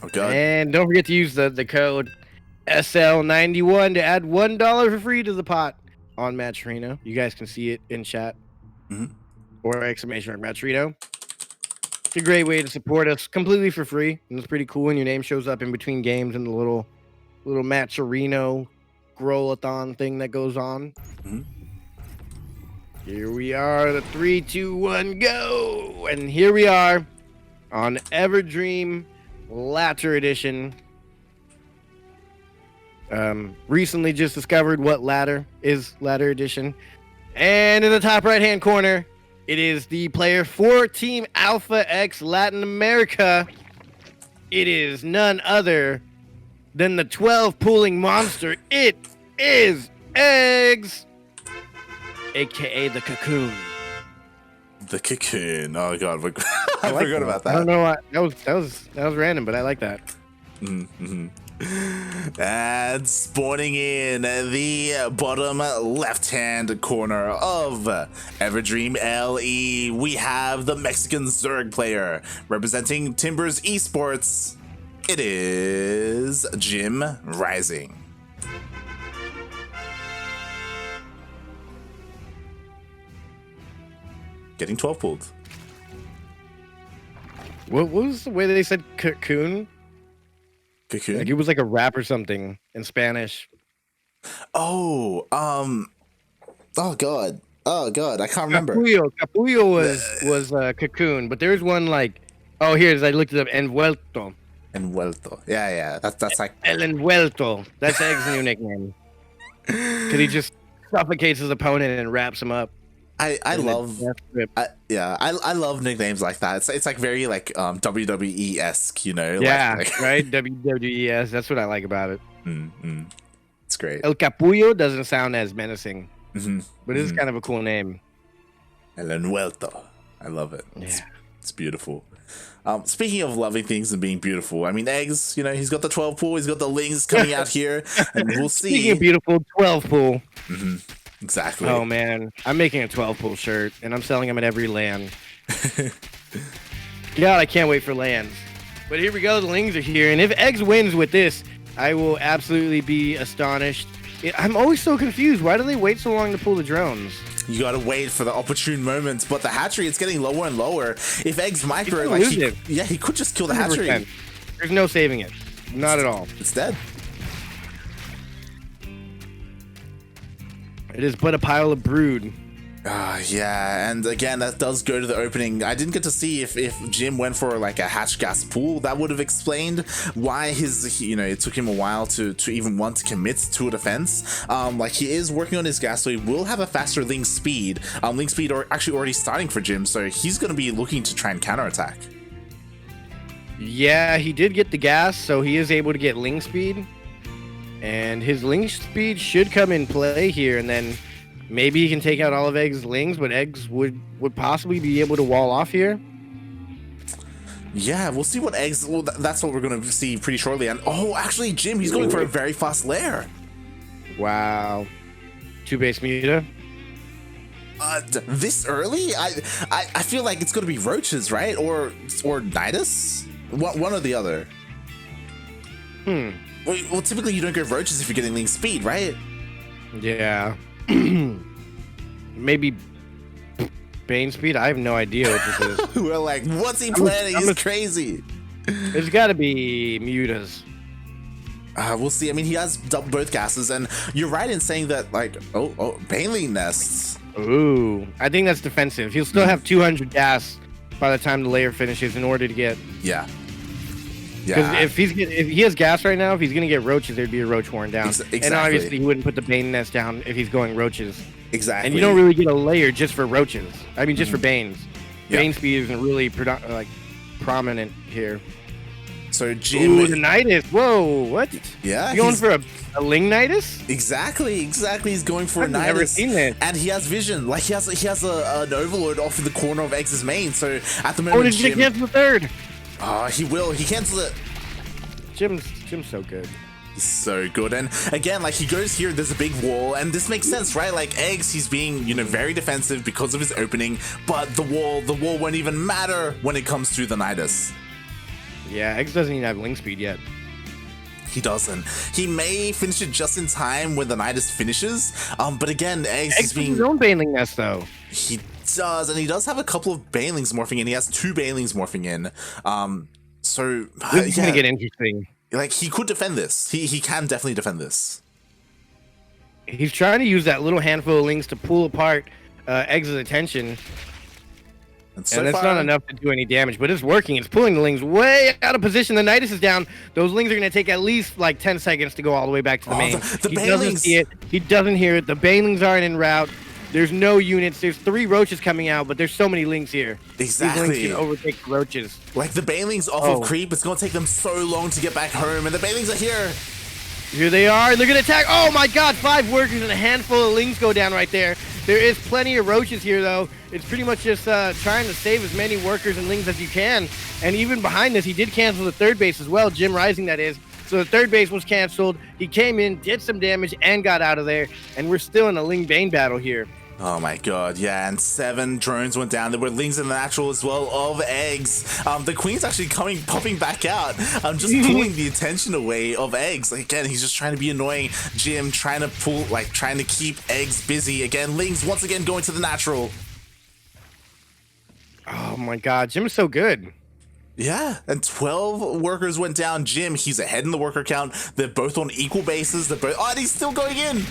Oh god. And don't forget to use the code SL91 to add $1 for free to the pot on Matcherino. You guys can see it in chat. Or exclamation mark Matcherino. It's a great way to support us completely for free. And it's pretty cool when your name shows up in between games and the little Matcherino Growlathon thing that goes on. Here we are, the 3, 2, 1, go! And here we are on Everdream Latter Edition. Recently just discovered what ladder is Ladder Edition. And in the top right-hand corner, it is the player for Team Alpha X Latin America. It is none other than the 12 pooling monster. It is eGGz, aka the Cocoon. The Cocoon. Oh god, I forgot about that. I don't know why. That was random, but I like that. And spawning in the bottom left-hand corner of Everdream LE, we have the Mexican Zerg player representing Timbers Esports. It is JimRising. Getting 12 pulled. What was the way that they said cocoon? Cocoon? Like it was like a rap or something in Spanish. Oh god, I can't remember. Capullo was cocoon, but there's one like, oh, here's, I looked it up, envuelto. Yeah, that's like El envuelto. That's eGggz's new nickname. Because he just suffocates his opponent and wraps him up. I love nicknames like that. It's like very like WWE-esque, you know. Yeah, like right. WWES. That's what I like about it. It's great. El Capullo doesn't sound as menacing, but it's kind of a cool name. El Envuelto. I love it. Yeah. It's beautiful. Speaking of loving things and being beautiful, I mean, eGggz, you know, he's got the 12 pool, he's got the lings coming out here, and we'll see. Speaking of beautiful, 12 pool. Exactly. Oh man, I'm making a 12 pool shirt, and I'm selling them at every LAN. God, I can't wait for LANs. But here we go, the lings are here, and if eGggz wins with this, I will absolutely be astonished. I'm always so confused. Why do they wait so long to pull the drones? You gotta wait for the opportune moments, but the hatchery, it's getting lower and lower. If eGggz micro, like, he could just kill the 100%. hatchery. There's no saving it. Not at all. It's dead. It is but a pile of brood. Yeah, and again, that does go to the opening. I didn't get to see if Jim went for like a hatch gas pool. That would have explained why it took him a while to even want to commit to a defense. Like he is working on his gas, so he will have a faster link speed. Link speed are actually already starting for Jim, so he's going to be looking to try and counterattack. Yeah, he did get the gas, so he is able to get link speed. And his link speed should come in play here, and then maybe he can take out all of eGggz's lings, but eGggz would possibly be able to wall off here. Yeah, we'll see what eGggz. Well, that's what we're going to see pretty shortly. And actually, Jim, he's going for a very fast lair. Wow, 2-base muta. This early? I feel like it's going to be roaches, right? Or Nidus? One or the other. Well, typically you don't go roaches if you're getting link speed, right? Yeah. Maybe Bane speed? I have no idea what this is. We're like, what's he planning? He's crazy. There's got to be mutas. We'll see. I mean, he has both gases, and you're right in saying that, like, Baneling nests. Ooh, I think that's defensive. He'll still have 200 gas by the time the layer finishes in order to get... Yeah. Because if he has gas right now, if he's gonna get roaches, there'd be a roach horn down. Exactly. And obviously he wouldn't put the Bane nest down if he's going roaches. Exactly. And you don't really get a layer just for roaches. I mean, just for Banes. Bane speed isn't really prominent here. So Jim... Ooh, the Nidus. Whoa, what? Yeah. You going for a Ling Nidus? Exactly. He's going for a Nidus. I've never seen this. And he has vision. Like, he has an overload off in the corner of eGggz's main. So at the moment, did you cancel the third? He will. He cancels it. Jim's so good. He's so good. And again, like, he goes here, there's a big wall, and this makes sense, right? Like, eGggz, he's being, very defensive because of his opening, but the wall won't even matter when it comes to the Nidus. Yeah, Eggs doesn't even have link speed yet. He doesn't. He may finish it just in time when the Nidus finishes. But again, Eggs is being... his own Baneling nest, though. He does, and he does have a couple of Banelings morphing in. He has 2 Banelings morphing in. So this is gonna get interesting. Like, he could defend this. He can definitely defend this. He's trying to use that little handful of links to pull apart Eggs' attention. And that's not enough to do any damage, but it's working. It's pulling the Lings way out of position. The Nidus is down. Those Lings are going to take at least like 10 seconds to go all the way back to the main. He doesn't see it. He doesn't hear it. The Banelings aren't en route. There's no units. There's 3 Roaches coming out, but there's so many Lings here. Exactly. These Lings can overtake the Roaches. Like, the Banelings off of creep, it's going to take them so long to get back home, and the Banelings are here. Here they are, and they're going to attack. Oh my god, 5 workers and a handful of Lings go down right there. There is plenty of Roaches here, though. It's pretty much just trying to save as many workers and Lings as you can. And even behind this, he did cancel the 3rd base as well, JimRising that is. So the 3rd base was canceled. He came in, did some damage, and got out of there. And we're still in a Ling Bane battle here. Oh my god, yeah, and 7 drones went down. There were Lings in the natural as well of Eggs. The Queen's actually popping back out. I'm just pulling the attention away of Eggs. Like, again, he's just trying to be annoying. Jim trying to keep Eggs busy. Again, Lings once again going to the natural. Oh my god, Jim is so good. Yeah, and 12 workers went down. Jim, he's ahead in the worker count. They're both on equal bases. They're both... Oh, and he's still going in.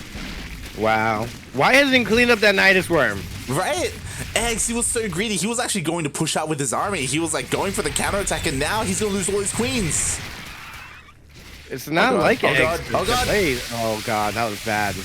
Wow. Why hasn't he cleaned up that Nidus worm? Right? Eggs, he was so greedy. He was actually going to push out with his army. He was like going for the counterattack, and now he's going to lose all his queens. It's not like Eggs. Oh god. Oh god, that was bad.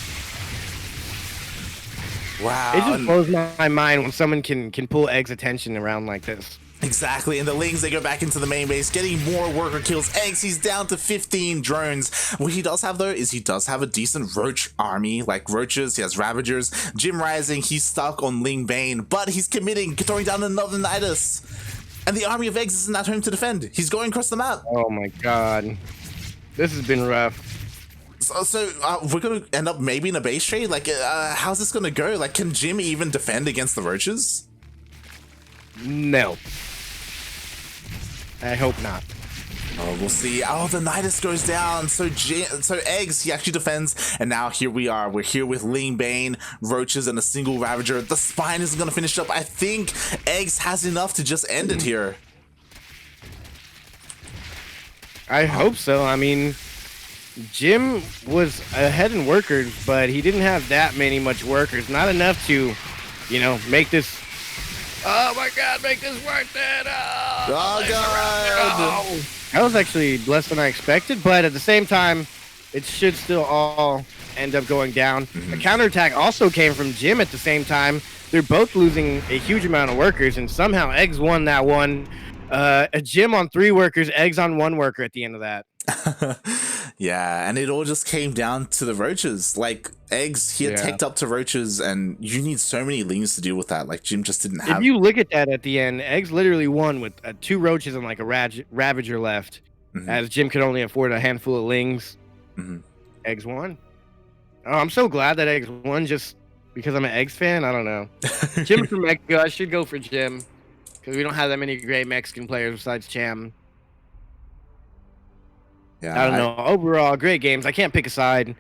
Wow. It just blows my mind when someone can pull Eggs' attention around like this. Exactly, and the Lings, they go back into the main base, getting more worker kills. Eggs, he's down to 15 drones. What he does have, though, is he does have a decent Roach army, like Roaches, he has Ravagers. JimRising, he's stuck on Ling Bane, but he's committing, throwing down another Nidus. And the army of Eggs isn't at home to defend. He's going across the map. Oh my god. This has been rough. So we're going to end up maybe in a base trade? Like, how's this going to go? Like, can Jim even defend against the Roaches? No. I hope not. Oh, we'll see. Oh, the Nidus goes down. So Eggs, he actually defends. And now here we are. We're here with Ling Bane, Roaches, and a single Ravager. The Spine isn't going to finish up. I think Eggs has enough to just end it here. I hope so. I mean, Jim was ahead in workers, but he didn't have that much workers. Not enough to, you know, make this... Oh my god, make this worth it! Oh god! That was actually less than I expected, but at the same time, it should still all end up going down. A counterattack also came from Jim at the same time. They're both losing a huge amount of workers, and somehow Eggs won that one. A Jim on 3 workers, Eggs on 1 worker at the end of that. Yeah, and it all just came down to the Roaches. Like, Eggs, he had teched up to Roaches, and you need so many Lings to deal with that. Like, Jim just didn't have... If you look at that at the end, Eggs literally won with 2 Roaches and like a Ravager left, as Jim could only afford a handful of Lings. Eggs won. Oh, I'm so glad that Eggs won just because I'm an Eggs fan. I don't know. Jim from Mexico, I should go for Jim, because we don't have that many great Mexican players besides Cham. Yeah, I don't know. Overall, great games. I can't pick a side.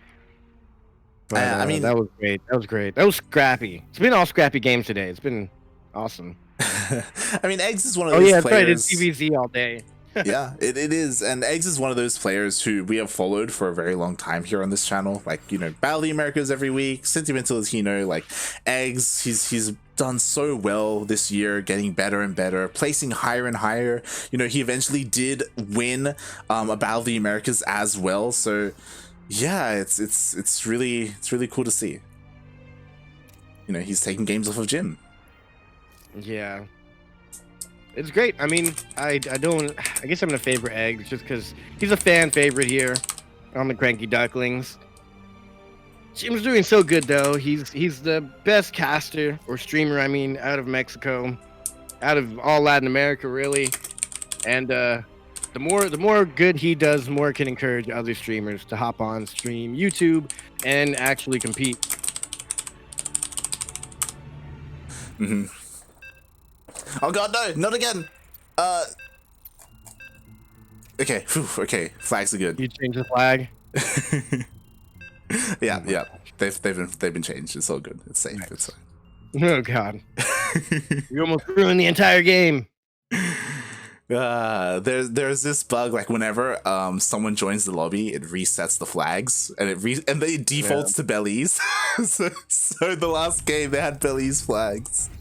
But, I mean, that was great. That was great. That was scrappy. It's been all scrappy games today. It's been awesome. I mean, Eggs is one of those players. That's right. It's ZvZ all day. Yeah, it is. And Eggs is one of those players who we have followed for a very long time here on this channel. Like, you know, Battle of the Americas every week, Sentimiento Latino, like Eggs, he's done so well this year, getting better and better, placing higher and higher. You know, he eventually did win a Battle of the Americas as well. So yeah, it's really cool to see. You know, he's taking games off of Jim. Yeah. It's great. I mean, I guess I'm gonna favor Eggs just because he's a fan favorite here on the CranKy Ducklings. Jim's doing so good though. He's the best caster or streamer, I mean, out of Mexico, out of all Latin America really. And the more good he does, the more it can encourage other streamers to hop on stream YouTube and actually compete. Oh god, no, not again. Okay, whew, okay, flags are good. You change the flag. Yeah, yeah, they've been changed. It's all good. It's safe. Nice. It's Oh God, you almost ruined the entire game. There's this bug, like whenever someone joins the lobby, it resets the flags and and they defaults to Belize. so the last game they had Belize flags.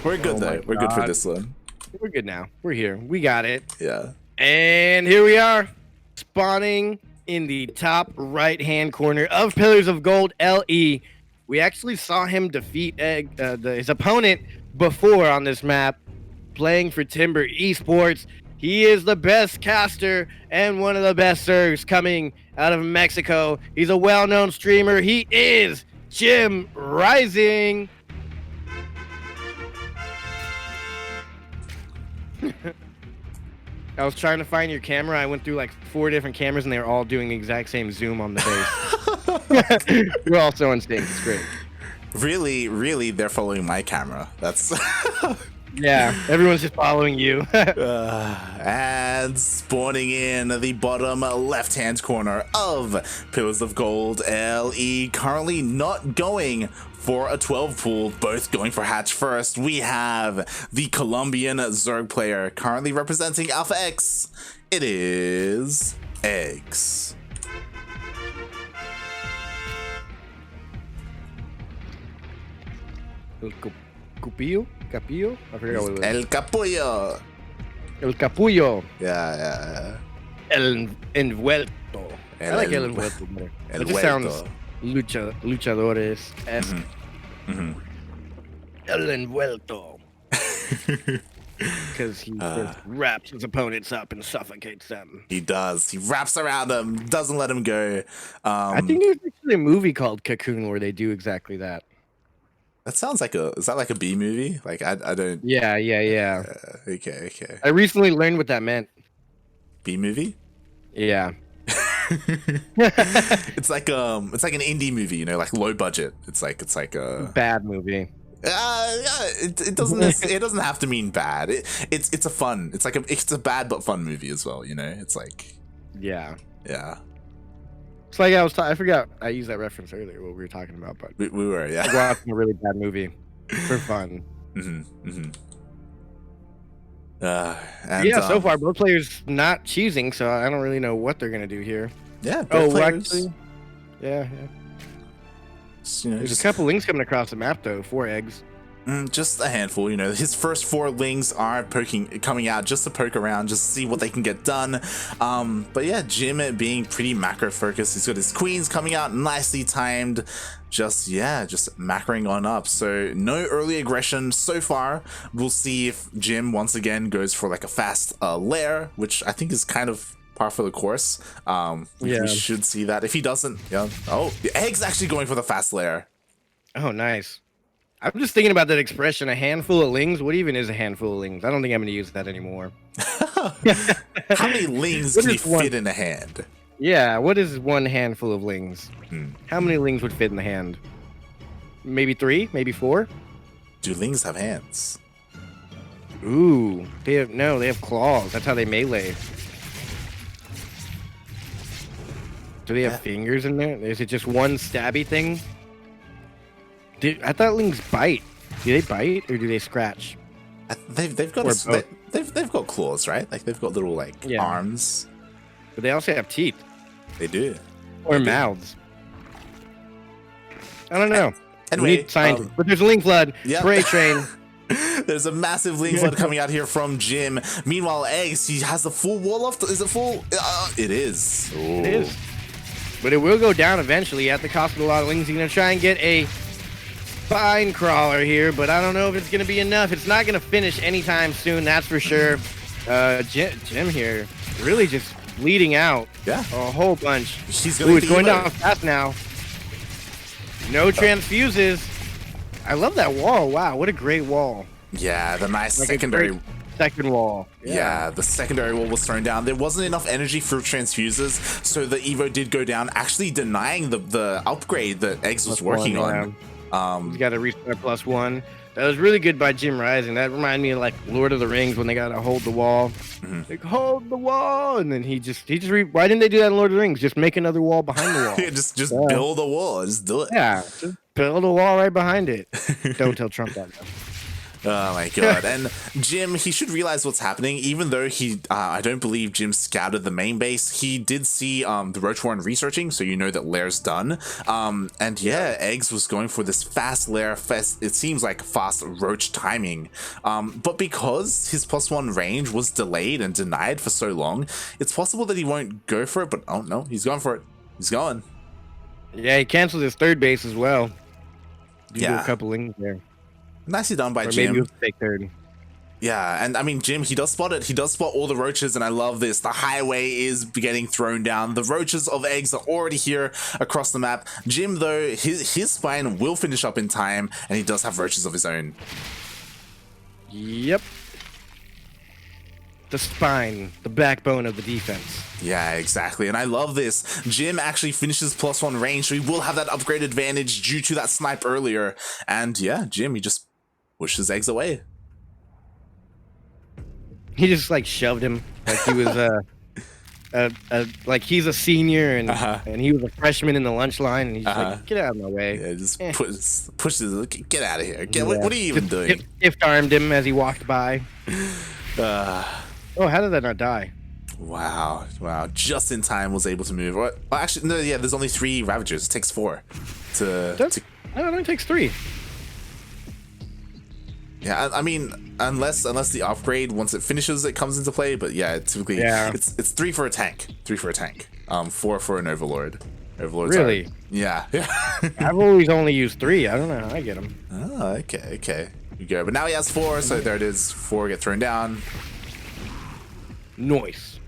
We're good though. We're good for this one. We're good now. We're here. We got it. Yeah. And here we are, spawning in the top right-hand corner of Pillars of Gold LE. We actually saw him defeat his opponent before on this map, playing for Timber Esports. He is the best caster and one of the best servers coming out of Mexico. He's a well-known streamer. He is JimRising. I was trying to find your camera. I went through like 4 different cameras and they were all doing the exact same zoom on the base. We're all so in sync. It's great. Really, they're following my camera. That's yeah. Everyone's just following you. And spawning in the bottom left-hand corner of Pillars of Gold LE, currently not going for a 12 pool, both going for hatch first. We have the Colombian Zerg player currently representing Alpha X. It is eGGz. El Capullo? Capullo? I forgot what it was. El Capullo. El Capullo. Yeah. El Envuelto. I like El Envuelto better. It just sounds luchadores-esque. El Envuelto. Because he just wraps his opponents up and suffocates them. He does. He wraps around them, doesn't let him go. I think there's actually a movie called Cocoon where they do exactly that. That sounds like is that like a B movie? Like I don't. Yeah. Okay. I recently learned what that meant. B movie? Yeah. It's like an indie movie, you know, like low budget. It's like a bad movie. It doesn't have to mean bad. It's a fun. It's a bad but fun movie as well, you know. It's like yeah. It's like I forgot I used that reference earlier what we were talking about, but we were like watching a really bad movie for fun. So far both players not cheesing, so I don't really know what they're gonna do here. Yeah. Actually, yeah. You know, there's a couple links coming across the map though. 4 eggs. Just a handful, you know. His first 4 lings are coming out just to poke around, just to see what they can get done. But yeah, Jim being pretty macro focused. He's got his queens coming out nicely timed. Just macroing on up. So no early aggression so far. We'll see if Jim once again goes for like a fast lair, which I think is kind of par for the course. We should see that. If he doesn't, oh, the egg's actually going for the fast lair. Oh, nice. I'm just thinking about that expression, a handful of lings. What even is a handful of lings? I don't think I'm going to use that anymore. How many lings can you fit in a hand? Yeah, what is one handful of lings? How many lings would fit in the hand? Maybe 3? Maybe 4? Do lings have hands? Ooh, they have claws. That's how they melee. Do they have fingers in there? Is it just one stabby thing? I thought lings bite. Do they bite or do they scratch? They've got they've got claws, right? Like they've got little arms. But they also have teeth. They do. Or mouths. I don't know. Anyway, but there's a ling flood. Yep. Spray train. There's a massive ling flood coming out here from Jim. Meanwhile, eGGz, he has the full wall off. Is it full? It is. Ooh. It is. But it will go down eventually at the cost of a lot of lings. He's going to try and get a fine crawler here, but I don't know if it's going to be enough. It's not going to finish anytime soon, that's for sure. Jim here really just bleeding out. Yeah. A whole bunch. He's it's going down fast now. No transfuses. I love that wall. Wow, what a great wall. Yeah, the nice secondary second wall. Yeah, the secondary wall was thrown down. There wasn't enough energy for transfuses, so the Evo did go down, actually denying the upgrade that eGGz was working on. He's got a restart +1. That was really good by JimRising. That reminded me of like Lord of the Rings when they gotta hold the wall. Like hold the wall, and then he just why didn't they do that in Lord of the Rings? Just make another wall behind the wall. just build a wall. Just do it. Yeah, just build a wall right behind it. Don't tell Trump that. Oh my god. And Jim, he should realize what's happening, even though he I don't believe Jim scouted the main base. He did see the Roach Warren researching, so you know that Lair's done. And yeah, eGGz was going for this fast Lair, it seems like fast Roach timing. But because his +1 range was delayed and denied for so long, it's possible that he won't go for it, but oh no, he's going for it. He's going. Yeah, he canceled his third base as well. Yeah, a couple links there. Nicely done by or Jim. Maybe he'll take third. Yeah, and I mean, Jim, he does spot it. He does spot all the roaches, and I love this. The highway is getting thrown down. The roaches of eGGz are already here across the map. Jim, though, his spine will finish up in time, and he does have roaches of his own. Yep. The spine, the backbone of the defense. Yeah, exactly. And I love this. Jim actually finishes +1 range, so he will have that upgrade advantage due to that snipe earlier. And yeah, Jim, he just pushes eGGz away. He just like shoved him like he was like he's a senior and he was a freshman in the lunch line, and he's like, get out of my way. Yeah, just pushes, get out of here. What are you even doing? Gift armed him as he walked by. Oh, how did that not die? Wow. Just in time was able to move. Well, actually, no, yeah, there's only 3 Ravagers. It takes 4 to... No, it only takes 3. Yeah, I mean, unless the upgrade, once it finishes, it comes into play. But yeah, typically, it's 3 for a tank. 3 for a tank. 4 for an Overlord. Overlords really? Yeah. I've always only used 3. I don't know how I get them. Oh, okay. You go. But now he has 4, so there it is. 4 get thrown down. Nice.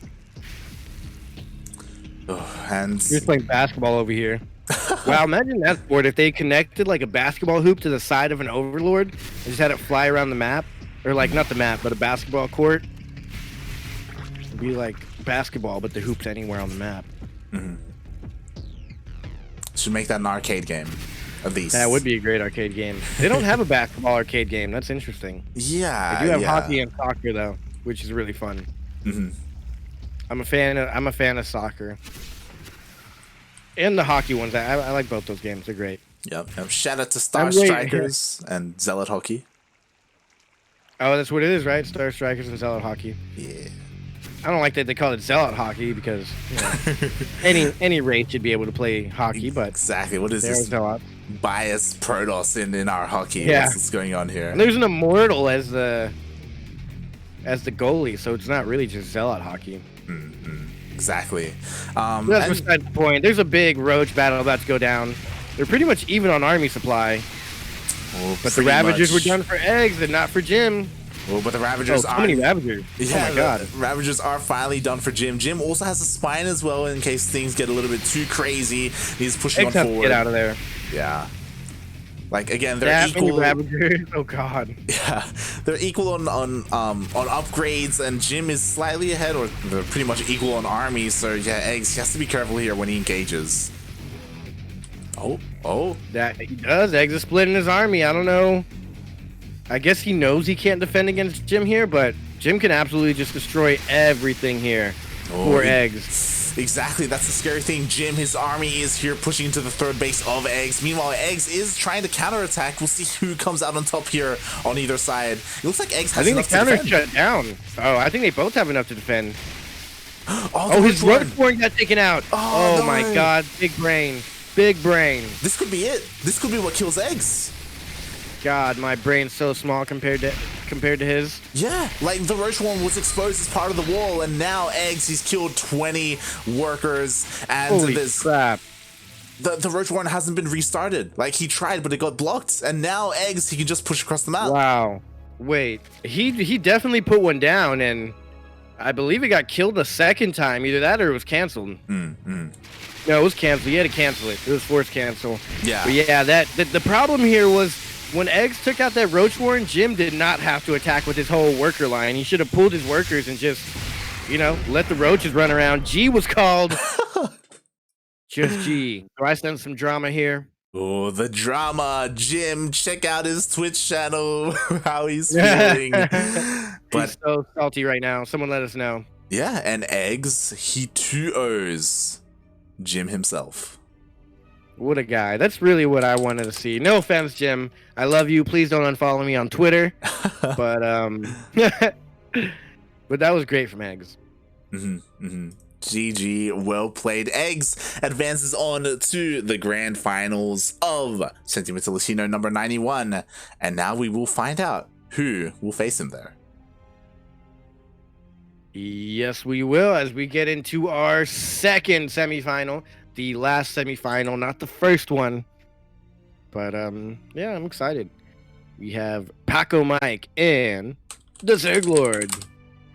Oh, and you're playing basketball over here. Wow, imagine that sport if they connected like a basketball hoop to the side of an Overlord and just had it fly around the map, or like not the map, but a basketball court. It'd be like basketball, but the hoop's anywhere on the map. Should make that an arcade game, at least. That would be a great arcade game. They don't have a basketball arcade game. That's interesting. Yeah, they do have hockey and soccer though, which is really fun. I'm a fan of soccer. And the hockey ones. I like both those games. They're great. Yep. Shout out to Star Strikers and Zealot Hockey. Oh, that's what it is, right? Star Strikers and Zealot Hockey. Yeah. I don't like that they call it Zealot Hockey because any race should be able to play hockey, but exactly. What is this Zealot bias Protoss in our hockey? Yeah. What's going on here? And there's an Immortal as the goalie, so it's not really just Zealot Hockey. Exactly. That's beside the point. There's a big Roach battle about to go down. They're pretty much even on army supply. But the Ravagers were done for eGGz and not for Jim. Well, but the Ravagers are... so many Ravagers. Yeah, oh my god. The Ravagers are finally done for Jim. Jim also has a spine as well in case things get a little bit too crazy. He's pushing on forward. Get out of there. Yeah. Like again, they're equal. Oh god. Yeah, they're equal on upgrades, and Jim is slightly ahead, or they're pretty much equal on army. So yeah, eGGz, he has to be careful here when he engages. Oh. That he does. eGGz is splitting his army. I don't know. I guess he knows he can't defend against Jim here, but Jim can absolutely just destroy everything here for eGGz. Exactly, that's the scary thing. Jim, his army is here pushing into the third base of eGGz. Meanwhile, eGGz is trying to counterattack. We'll see who comes out on top here on either side. It looks like eGGz has enough to defend. I think the counter shut down. Oh, I think they both have enough to defend. His Roach Warren got taken out. Oh no. My god, big brain. Big brain. This could be it. This could be what kills eGGz. God, my brain's so small compared to his. Yeah, like the Roach Warren was exposed as part of the wall, and now eGGz, he's killed 20 workers, and holy crap. The Roach Warren hasn't been restarted. Like he tried, but it got blocked, and now eGGz, he can just push across the map. Wow. Wait, he definitely put one down, and I believe it got killed a second time. Either that or it was canceled. No, it was canceled. He had to cancel it. It was forced cancel. Yeah. But yeah, the problem here was when eGGz took out that Roach Warren, Jim did not have to attack with his whole worker line. He should have pulled his workers and just, let the roaches run around. G was called. Just G. Do I send some drama here? Oh, the drama. Jim, check out his Twitch channel. How he's feeling. He's so salty right now. Someone let us know. Yeah, and eGGz, he 2-0s Jim himself. What a guy. That's really what I wanted to see. No offense, Jim. I love you. Please don't unfollow me on Twitter. But but that was great from eGGz. GG, well played. eGGz advances on to the grand finals of Sentimiento Latino number 91. And now we will find out who will face him there. Yes, we will, as we get into our second semifinal. The last semifinal, not the first one. But yeah, I'm excited. We have Paco Mike and the Zerglord.